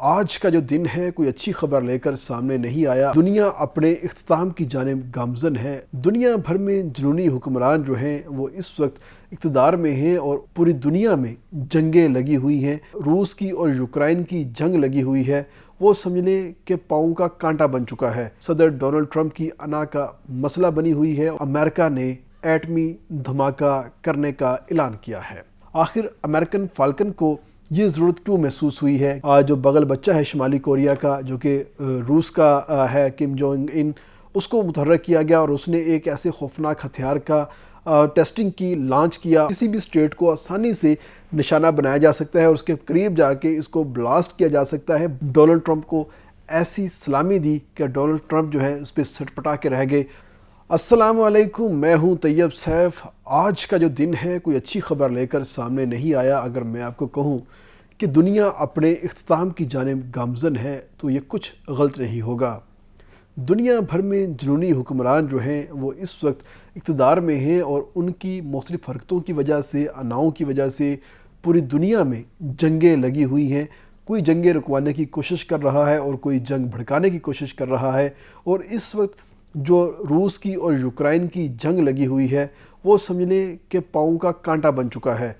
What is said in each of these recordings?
آج کا جو دن ہے کوئی اچھی خبر لے کر سامنے نہیں آیا۔ دنیا اپنے اختتام کی جانب گامزن ہے۔ دنیا بھر میں جنونی حکمران جو ہیں وہ اس وقت اقتدار میں ہیں اور پوری دنیا میں جنگیں لگی ہوئی ہیں۔ روس کی اور یوکرائن کی جنگ لگی ہوئی ہے، وہ سمجھ لیں کہ پاؤں کا کانٹا بن چکا ہے۔ صدر ڈونلڈ ٹرمپ کی انا کا مسئلہ بنی ہوئی ہے۔ امریکہ نے ایٹمی دھماکہ کرنے کا اعلان کیا ہے۔ آخر امریکن فالکن کو یہ ضرورت کیوں محسوس ہوئی ہے؟ جو بغل بچہ ہے شمالی کوریا کا، جو کہ روس کا ہے، کم جونگ ان، اس کو متحرک کیا گیا اور اس نے ایک ایسے خوفناک ہتھیار کا ٹیسٹنگ کی، لانچ کیا۔ کسی بھی اسٹیٹ کو آسانی سے نشانہ بنایا جا سکتا ہے اور اس کے قریب جا کے اس کو بلاسٹ کیا جا سکتا ہے۔ ڈونلڈ ٹرمپ کو ایسی سلامی دی کہ ڈونلڈ ٹرمپ جو ہے اس پہ سٹ پٹا کے رہ گئے۔ السلام علیکم، میں ہوں طیب سیف۔ آج کا جو دن ہے کوئی اچھی خبر لے کر سامنے نہیں آیا۔ اگر میں آپ کو کہوں کہ دنیا اپنے اختتام کی جانب گامزن ہے تو یہ کچھ غلط نہیں ہوگا۔ دنیا بھر میں جنونی حکمران جو ہیں وہ اس وقت اقتدار میں ہیں اور ان کی مختلف حرکتوں کی وجہ سے، اناؤں کی وجہ سے پوری دنیا میں جنگیں لگی ہوئی ہیں۔ کوئی جنگیں رکوانے کی کوشش کر رہا ہے اور کوئی جنگ بھڑکانے کی کوشش کر رہا ہے، اور اس وقت جو روس کی اور یوکرائن کی جنگ لگی ہوئی ہے وہ سمجھ لیں کہ پاؤں کا کانٹا بن چکا ہے۔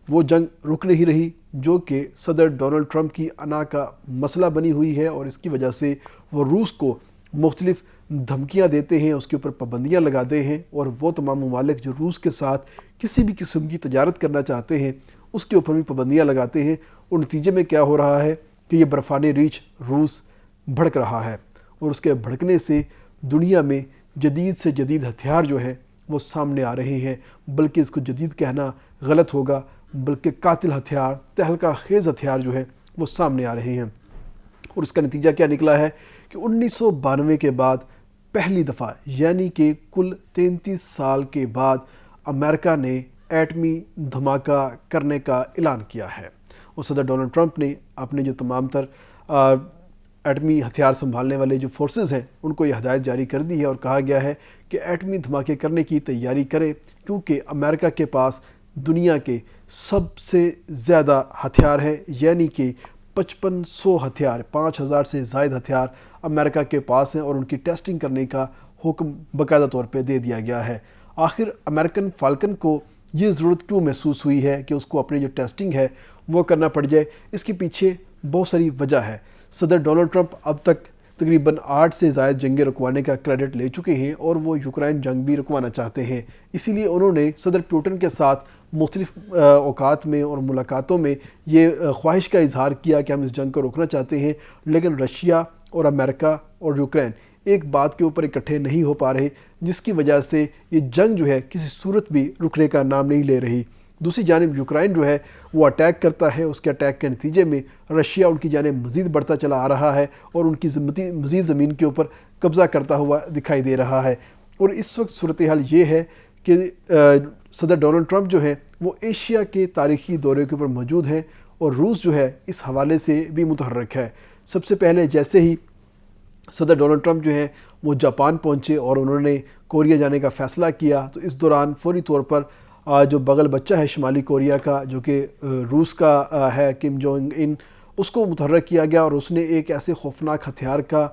وہ جنگ رک نہیں رہی، جو کہ صدر ڈونلڈ ٹرمپ کی انا کا مسئلہ بنی ہوئی ہے، اور اس کی وجہ سے وہ روس کو مختلف دھمکیاں دیتے ہیں، اس کے اوپر پابندیاں لگاتے ہیں، اور وہ تمام ممالک جو روس کے ساتھ کسی بھی قسم کی تجارت کرنا چاہتے ہیں اس کے اوپر بھی پابندیاں لگاتے ہیں۔ اور نتیجے میں کیا ہو رہا ہے کہ یہ برفانی ریچھ روس بھڑک رہا ہے، اور اس کے بھڑکنے سے دنیا میں جدید سے جدید ہتھیار جو ہیں وہ سامنے آ رہے ہیں، بلکہ اس کو جدید کہنا غلط ہوگا، بلکہ قاتل ہتھیار، تہلکہ خیز ہتھیار جو ہیں وہ سامنے آ رہے ہیں۔ اور اس کا نتیجہ کیا نکلا ہے کہ 1992 کے بعد پہلی دفعہ، یعنی کہ کل 33 سال کے بعد، امریکہ نے ایٹمی دھماکہ کرنے کا اعلان کیا ہے۔ اور صدر ڈونلڈ ٹرمپ نے اپنے جو تمام تر ایٹمی ہتھیار سنبھالنے والے جو فورسز ہیں ان کو یہ ہدایت جاری کر دی ہے اور کہا گیا ہے کہ ایٹمی دھماکے کرنے کی تیاری کریں، کیونکہ امریکہ کے پاس دنیا کے سب سے زیادہ ہتھیار ہیں، یعنی کہ 5500 ہتھیار، 5000 سے زائد ہتھیار امریکہ کے پاس ہیں، اور ان کی ٹیسٹنگ کرنے کا حکم باقاعدہ طور پہ دے دیا گیا ہے۔ آخر امریکن فالکن کو یہ ضرورت کیوں محسوس ہوئی ہے کہ اس کو اپنی جو ٹیسٹنگ ہے وہ کرنا پڑ جائے؟ اس کے پیچھے بہت ساری وجہ ہے۔ صدر ڈونلڈ ٹرمپ اب تک تقریباً 8 سے زائد جنگیں رکوانے کا کریڈٹ لے چکے ہیں، اور وہ یوکرائن جنگ بھی رکوانا چاہتے ہیں۔ اسی لیے انہوں نے صدر پوٹن کے ساتھ مختلف اوقات میں اور ملاقاتوں میں یہ خواہش کا اظہار کیا کہ ہم اس جنگ کو روکنا چاہتے ہیں، لیکن رشیا اور امریکہ اور یوکرائن ایک بات کے اوپر اکٹھے نہیں ہو پا رہے، جس کی وجہ سے یہ جنگ جو ہے کسی صورت بھی رکنے کا نام نہیں لے رہی۔ دوسری جانب یوکرائن جو ہے وہ اٹیک کرتا ہے، اس کے اٹیک کے نتیجے میں رشیا ان کی جانب مزید بڑھتا چلا آ رہا ہے اور ان کی مزید زمین کے اوپر قبضہ کرتا ہوا دکھائی دے رہا ہے۔ اور اس وقت صورتحال یہ ہے کہ صدر ڈونلڈ ٹرمپ جو ہے وہ ایشیا کے تاریخی دورے کے اوپر موجود ہیں، اور روس جو ہے اس حوالے سے بھی متحرک ہے۔ سب سے پہلے جیسے ہی صدر ڈونلڈ ٹرمپ جو ہیں وہ جاپان پہنچے اور انہوں نے کوریا جانے کا فیصلہ کیا، تو اس دوران فوری طور پر جو بغل بچہ ہے شمالی کوریا کا، جو کہ روس کا ہے، کم جونگ ان، اس کو متحرک کیا گیا، اور اس نے ایک ایسے خوفناک ہتھیار کا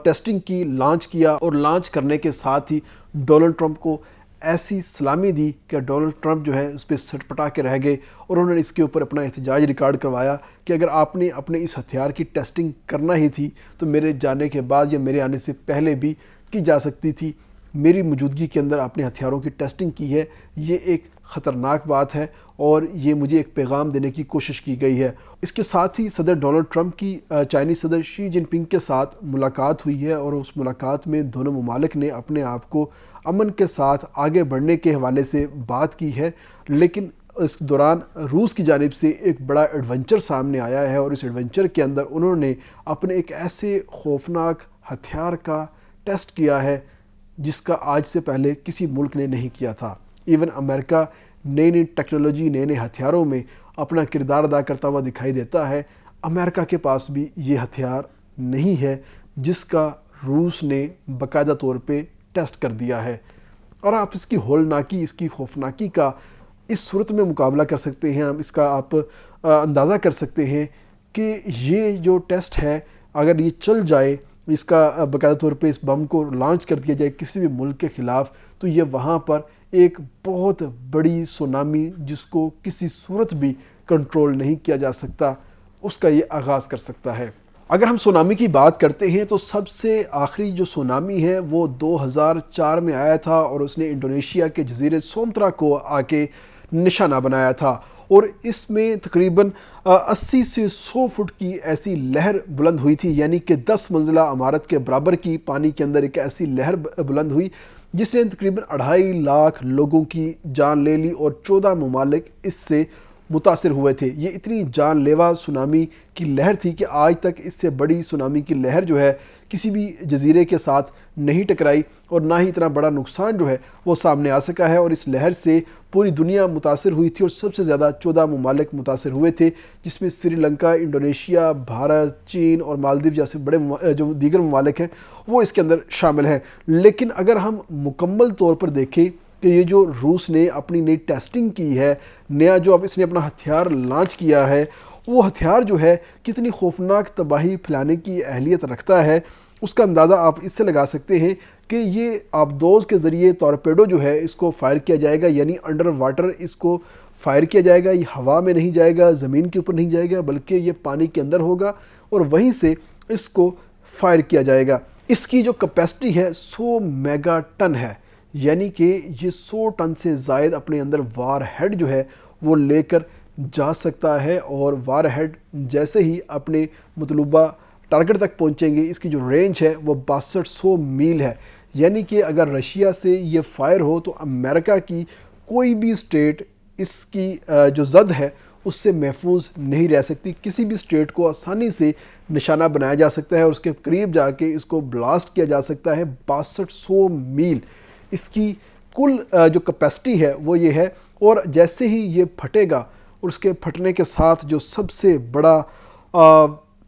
ٹیسٹنگ کی، لانچ کیا، اور لانچ کرنے کے ساتھ ہی ڈونلڈ ٹرمپ کو ایسی سلامی دی کہ ڈونلڈ ٹرمپ جو ہے اس پہ سٹ پٹا کے رہ گئے، اور انہوں نے اس کے اوپر اپنا احتجاج ریکارڈ کروایا کہ اگر آپ نے اپنے اس ہتھیار کی ٹیسٹنگ کرنا ہی تھی تو میرے جانے کے بعد یا میرے آنے سے پہلے بھی کی جا سکتی تھی۔ میری موجودگی کے اندر آپ نے ہتھیاروں کی ٹیسٹنگ کی ہے، یہ ایک خطرناک بات ہے، اور یہ مجھے ایک پیغام دینے کی کوشش کی گئی ہے۔ اس کے ساتھ ہی صدر ڈونلڈ ٹرمپ کی چائنیز صدر شی جن پنگ کے ساتھ ملاقات ہوئی ہے، اور اس ملاقات میں دونوں ممالک نے اپنے آپ کو امن کے ساتھ آگے بڑھنے کے حوالے سے بات کی ہے، لیکن اس دوران روس کی جانب سے ایک بڑا ایڈونچر سامنے آیا ہے، اور اس ایڈونچر کے اندر انہوں نے اپنے ایک ایسے خوفناک ہتھیار کا ٹیسٹ کیا ہے جس کا آج سے پہلے کسی ملک نے نہیں کیا تھا۔ ایون امریکہ نئی نئی ٹیکنالوجی، نئے نئے ہتھیاروں میں اپنا کردار ادا کرتا ہوا دکھائی دیتا ہے۔ امریکہ کے پاس بھی یہ ہتھیار نہیں ہے جس کا روس نے باقاعدہ طور پہ ٹیسٹ کر دیا ہے، اور آپ اس کی ہولناکی، اس کی خوفناکی کا اس صورت میں مقابلہ کر سکتے ہیں، ہم اس کا آپ اندازہ کر سکتے ہیں کہ یہ جو ٹیسٹ ہے اگر یہ چل جائے، اس کا باقاعدہ طور پہ اس بم کو لانچ کر دیا جائے کسی بھی ملک کے خلاف، تو یہ وہاں پر ایک بہت بڑی سونامی جس کو کسی صورت بھی کنٹرول نہیں کیا جا سکتا، اس کا یہ آغاز کر سکتا ہے۔ اگر ہم سونامی کی بات کرتے ہیں تو سب سے آخری جو سونامی ہے وہ 2004 میں آیا تھا اور اس نے انڈونیشیا کے جزیرے سومترا کو آ کے نشانہ بنایا تھا، اور اس میں تقریباً 80 سے 100 فٹ کی ایسی لہر بلند ہوئی تھی، یعنی کہ 10 منزلہ عمارت کے برابر کی پانی کے اندر ایک ایسی لہر بلند ہوئی جس نے تقریباً 2.5 لاکھ لوگوں کی جان لے لی اور 14 ممالک اس سے متاثر ہوئے تھے۔ یہ اتنی جان لیوا سونامی کی لہر تھی کہ آج تک اس سے بڑی سونامی کی لہر جو ہے کسی بھی جزیرے کے ساتھ نہیں ٹکرائی، اور نہ ہی اتنا بڑا نقصان جو ہے وہ سامنے آ سکا ہے، اور اس لہر سے پوری دنیا متاثر ہوئی تھی اور سب سے زیادہ 14 ممالک متاثر ہوئے تھے، جس میں سری لنکا، انڈونیشیا، بھارت، چین اور مالدیو جیسے بڑے جو دیگر ممالک ہیں وہ اس کے اندر شامل ہیں۔ لیکن اگر ہم مکمل طور پر دیکھیں کہ یہ جو روس نے اپنی نئی ٹیسٹنگ کی ہے، نیا جو اب اس نے اپنا ہتھیار لانچ کیا ہے، وہ ہتھیار جو ہے کتنی خوفناک تباہی پھیلانے کی اہلیت رکھتا ہے، اس کا اندازہ آپ اس سے لگا سکتے ہیں کہ یہ آبدوز کے ذریعے ٹورپیڈو جو ہے اس کو فائر کیا جائے گا، یعنی انڈر واٹر اس کو فائر کیا جائے گا۔ یہ ہوا میں نہیں جائے گا، زمین کے اوپر نہیں جائے گا، بلکہ یہ پانی کے اندر ہوگا اور وہیں سے اس کو فائر کیا جائے گا۔ اس کی جو کیپیسٹی ہے 100 میگا ٹن ہے، یعنی کہ یہ 100 ٹن سے زائد اپنے اندر وار ہیڈ جو ہے وہ لے کر جا سکتا ہے، اور وار ہیڈ جیسے ہی اپنے مطلوبہ ٹارگٹ تک پہنچیں گے، اس کی جو رینج ہے وہ 6200 میل ہے، یعنی کہ اگر رشیا سے یہ فائر ہو تو امریکہ کی کوئی بھی اسٹیٹ اس کی جو زد ہے اس سے محفوظ نہیں رہ سکتی۔ کسی بھی اسٹیٹ کو آسانی سے نشانہ بنایا جا سکتا ہے اور اس کے قریب جا کے اس کو بلاسٹ کیا جا سکتا ہے۔ 6200 میل اس کی کل جو کیپیسٹی ہے وہ یہ ہے، اور جیسے ہی یہ پھٹے گا اور اس کے پھٹنے کے ساتھ جو سب سے بڑا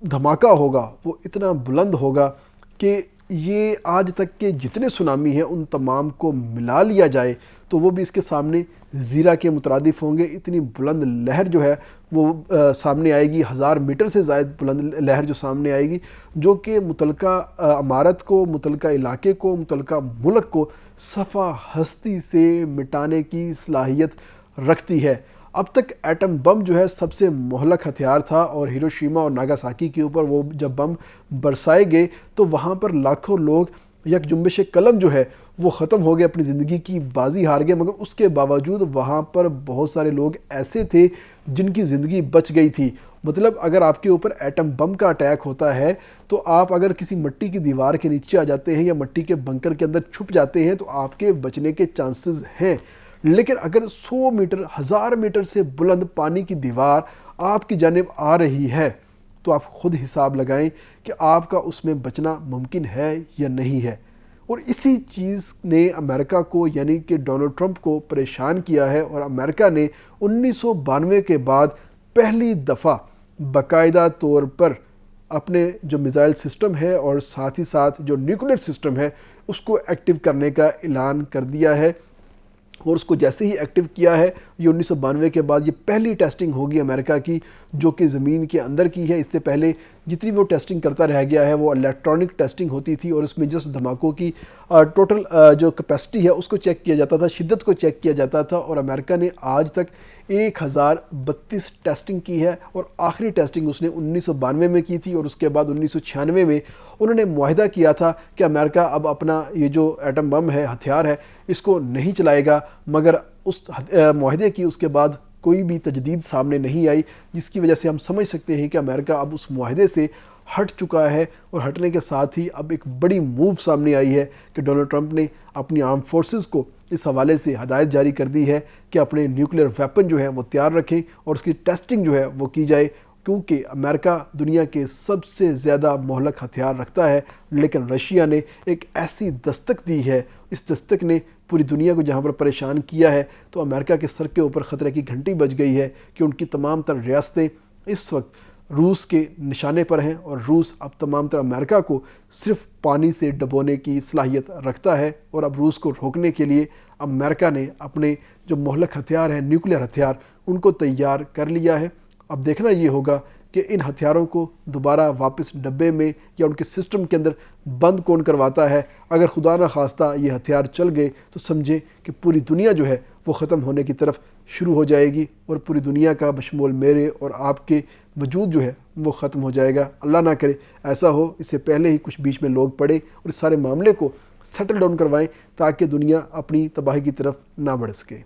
دھماکہ ہوگا وہ اتنا بلند ہوگا کہ یہ آج تک کے جتنے سونامی ہیں ان تمام کو ملا لیا جائے تو وہ بھی اس کے سامنے زیرہ کے مترادف ہوں گے۔ اتنی بلند لہر جو ہے وہ سامنے آئے گی، 1000 میٹر سے زائد بلند لہر جو سامنے آئے گی، جو کہ متعلقہ عمارت کو، متعلقہ علاقے کو، متعلقہ ملک کو صفحہ ہستی سے مٹانے کی صلاحیت رکھتی ہے۔ اب تک ایٹم بم جو ہے سب سے مہلک ہتھیار تھا، اور ہیروشیما اور ناگاساکی کے اوپر وہ جب بم برسائے گئے تو وہاں پر لاکھوں لوگ یک جنبش قلم جو ہے وہ ختم ہو گئے، اپنی زندگی کی بازی ہار گئے، مگر اس کے باوجود وہاں پر بہت سارے لوگ ایسے تھے جن کی زندگی بچ گئی تھی۔ مطلب اگر آپ کے اوپر ایٹم بم کا اٹیک ہوتا ہے تو آپ اگر کسی مٹی کی دیوار کے نیچے آ جاتے ہیں یا مٹی کے بنکر کے اندر چھپ جاتے ہیں تو آپ کے بچنے کے چانسز ہیں، لیکن اگر 100 میٹر 1000 میٹر سے بلند پانی کی دیوار آپ کی جانب آ رہی ہے تو آپ خود حساب لگائیں کہ آپ کا اس میں بچنا ممکن ہے یا نہیں ہے۔ اور اسی چیز نے امریکہ کو یعنی کہ ڈونلڈ ٹرمپ کو پریشان کیا ہے، اور امریکہ نے 1992 کے بعد پہلی دفعہ باقاعدہ طور پر اپنے جو میزائل سسٹم ہے اور ساتھ ہی ساتھ جو نیوکلیر سسٹم ہے اس کو ایکٹیو کرنے کا اعلان کر دیا ہے، اور اس کو جیسے ہی ایکٹیو کیا ہے یہ 1992 کے بعد یہ پہلی ٹیسٹنگ ہوگی امریکہ کی جو کہ زمین کے اندر کی ہے۔ اس سے پہلے جتنی وہ ٹیسٹنگ کرتا رہ گیا ہے وہ الیکٹرانک ٹیسٹنگ ہوتی تھی، اور اس میں جس دھماکوں کی ٹوٹل جو کیپیسٹی ہے اس کو چیک کیا جاتا تھا، شدت کو چیک کیا جاتا تھا، اور امریکہ نے آج تک 1032 ٹیسٹنگ کی ہے، اور آخری ٹیسٹنگ اس نے 1992 میں کی تھی، اور اس کے بعد 1996 میں انہوں نے معاہدہ کیا تھا کہ امریکہ اب اپنا یہ جو ایٹم بم ہے، ہتھیار ہے، اس کو نہیں چلائے گا، مگر اس معاہدے کی اس کے بعد کوئی بھی تجدید سامنے نہیں آئی، جس کی وجہ سے ہم سمجھ سکتے ہیں کہ امریکہ اب اس معاہدے سے ہٹ چکا ہے، اور ہٹنے کے ساتھ ہی اب ایک بڑی موو سامنے آئی ہے کہ ڈونلڈ ٹرمپ نے اپنی آرم فورسز کو اس حوالے سے ہدایت جاری کر دی ہے کہ اپنے نیوکلیر ویپن جو ہے وہ تیار رکھیں اور اس کی ٹیسٹنگ جو ہے وہ کی جائے، کیونکہ امریکہ دنیا کے سب سے زیادہ مہلک ہتھیار رکھتا ہے، لیکن رشیا نے ایک ایسی دستک دی ہے، اس دستک نے پوری دنیا کو جہاں پر پریشان کیا ہے، تو امریکہ کے سر کے اوپر خطرے کی گھنٹی بج گئی ہے کہ ان کی تمام تر ریاستیں اس وقت روس کے نشانے پر ہیں، اور روس اب تمام تر امریکہ کو صرف پانی سے ڈبونے کی صلاحیت رکھتا ہے، اور اب روس کو روکنے کے لیے امریکہ نے اپنے جو مہلک ہتھیار ہیں، نیوکلیر ہتھیار، ان کو تیار کر لیا ہے۔ اب دیکھنا یہ ہوگا کہ ان ہتھیاروں کو دوبارہ واپس ڈبے میں یا ان کے سسٹم کے اندر بند کون کرواتا ہے۔ اگر خدا نہ خواستہ یہ ہتھیار چل گئے تو سمجھیں کہ پوری دنیا جو ہے وہ ختم ہونے کی طرف شروع ہو جائے گی، اور پوری دنیا کا بشمول میرے اور آپ کے وجود جو ہے وہ ختم ہو جائے گا۔ اللہ نہ کرے ایسا ہو، اس سے پہلے ہی کچھ بیچ میں لوگ پڑے اور اس سارے معاملے کو سیٹل ڈاؤن کروائیں تاکہ دنیا اپنی تباہی کی طرف نہ بڑھ سکے۔